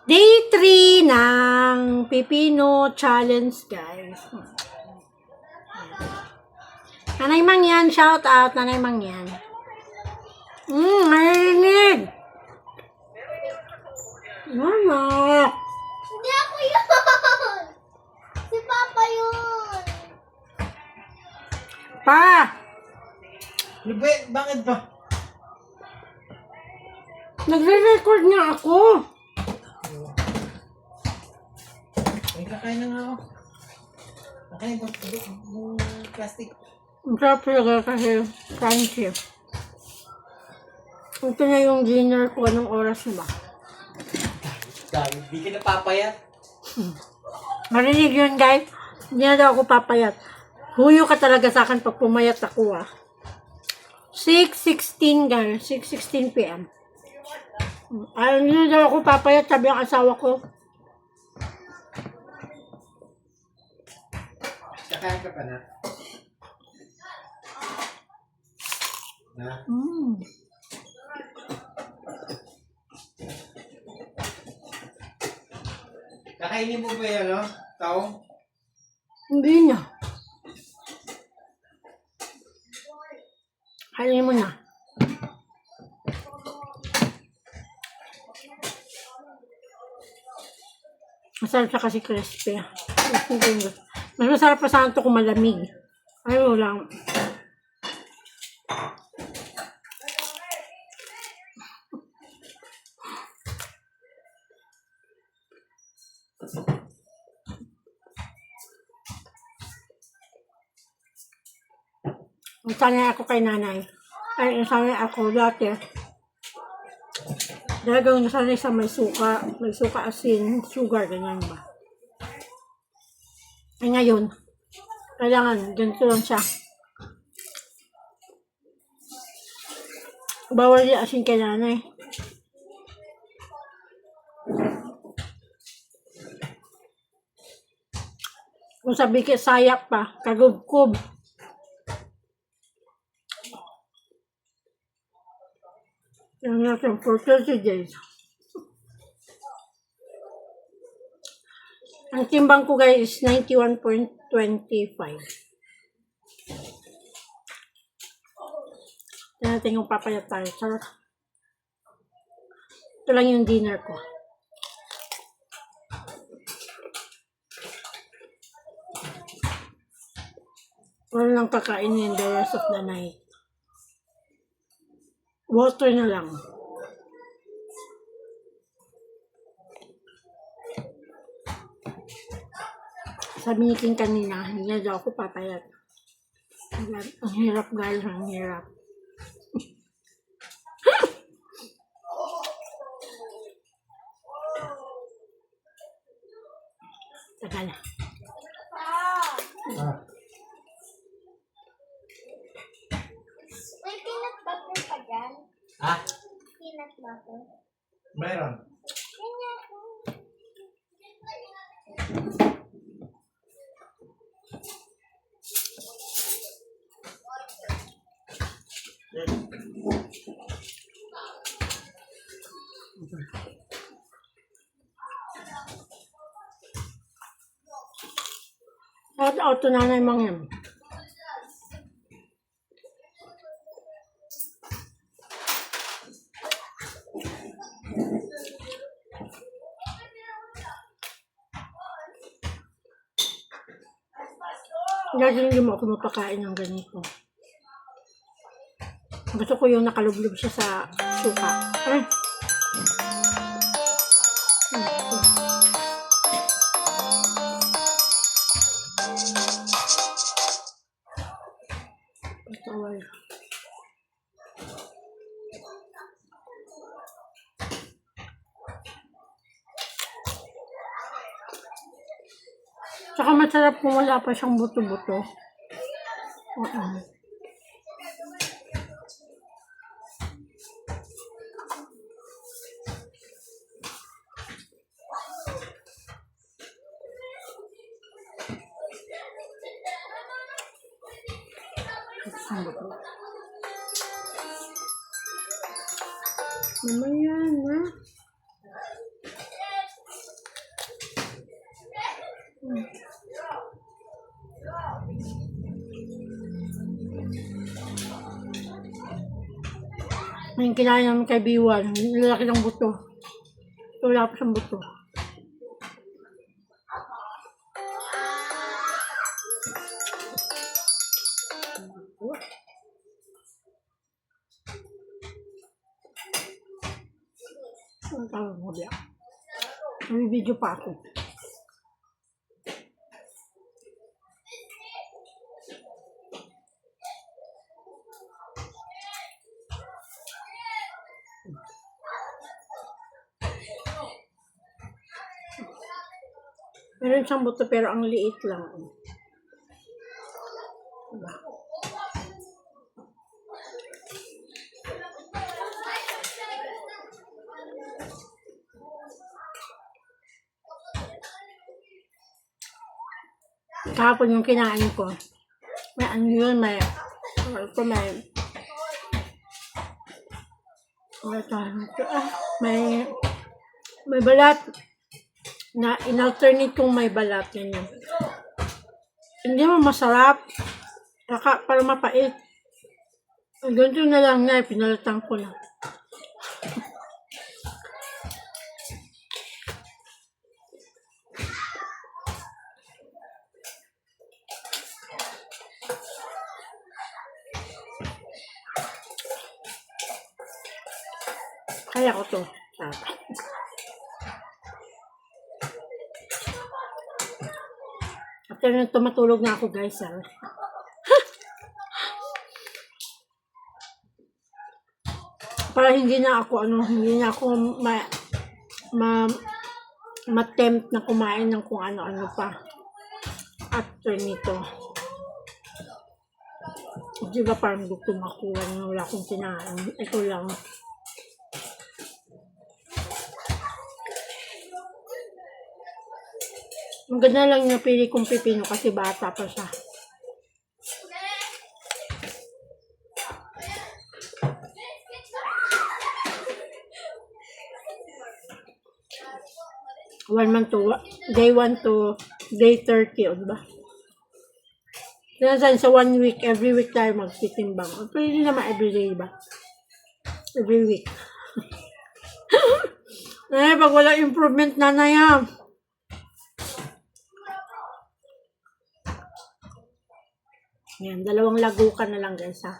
Day 3 ng Pipino Challenge, guys. Nanay Mangyan, shout out, Nanay Mangyan. Marinig. Mama. Hindi ako yun! Si Papa yun! Pa. Bakit ba? Nagre-record nga ako. Ay, kakain na nga ako. Kakain ba? Plastic. Ang sarap talaga kasi crunchy. Ito na yung dinner ko. Anong oras na ba? Dami. Di ka napapayat. Marinig yun, guys. Hindi na daw ako papayat. Huyo ka talaga sa akin pag pumayat ako, 6:16, guys. 6:16 p.m. Ay, hindi na daw ako papayat, sabi ang asawa ko. Kakain ka pa na? Na? Kakainin mo ba yan, no? Taong? Hindi na. Kainin mo na. Masarap siya kasi crispy. Mas masarap pa sana ito kung malamig. Ayaw lang. Sanay ako kay nanay. Ay, sanay ako dati. Talagang nasanay sa may suka asin, sugar, ganyan ba. Ay ngayon, kailangan, ganito lang siya. Bawal yung asin kay nanay. Kung sabi ka, sayak pa, kagubkob. Yan natin for 30 days. Ang timbang ko guys is 91.25. Yan natin yung papayat tayo. Sarap. Ito lang yung dinner ko. Wala lang kakainin the rest of the night. Water na lang. Sabi ni King kanina, hindi na daw ako papayat. Ang hirap guys, ang hirap. Tagal. May peanut butter pa dyan? Ha? Peanut butter? Meron. Kanya ako. Shout out to Nanay Mangyan. Dahil hindi mo ako mapakain ng ganito. Gusto ko yung nakalublob siya sa suka. Ay! Patawal. Tsaka masarap kung wala pa siyang buto-buto. Mamaya na. Yung kinain namin kay B1, lalaki ng buto. Wala pa siyang buto. Ang tawag mo diya. May video pa ako. Meron siyang buto pero ang liit lang. Diba? Kahapon yung kinain ko. May ano yun, may may balat na in-alternate kong may balat ganyan. Hindi mo masarap. Para mapait. Ganito na lang na, pinalatan ko na. Kaya ko to. After nito matulog na ako guys. Para hindi na ako ma-tempt na kumain ng kung ano-ano pa. After nito. Diba parang gusto makuha na wala akong kinain. Ito lang. Ang ganda lang yung napili kong pipino kasi bata pa siya. Day 1 to day 30, o diba? Sa 1 week, every week tayo magtitimbang. Pwede naman everyday ba? Every week. Pag wala improvement na yan. Yan, 2 lagukan na lang guys ha.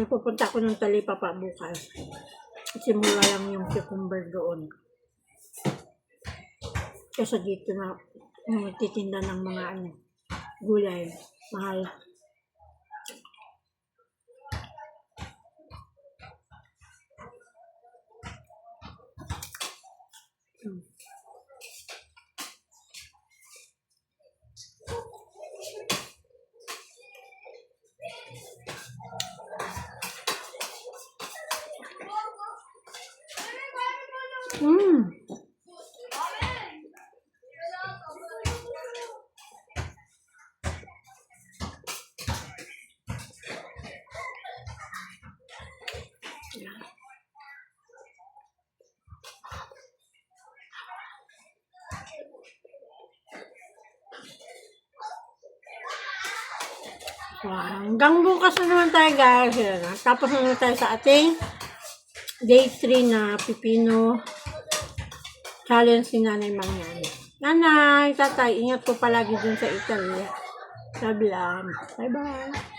Pupunta ako ng Talipapa bukas. Kasi mura lang yung cucumber doon. Kasi dito na magtitinda ng mga gulay. Mahal. Hanggang bukas na naman tayo guys. Tapos na naman tayo sa ating day 3 na pipino challenge ni Nanay Mangyani. Nanay, tatay, ingat po palagi dun sa Italy. Sabi lang. Bye-bye.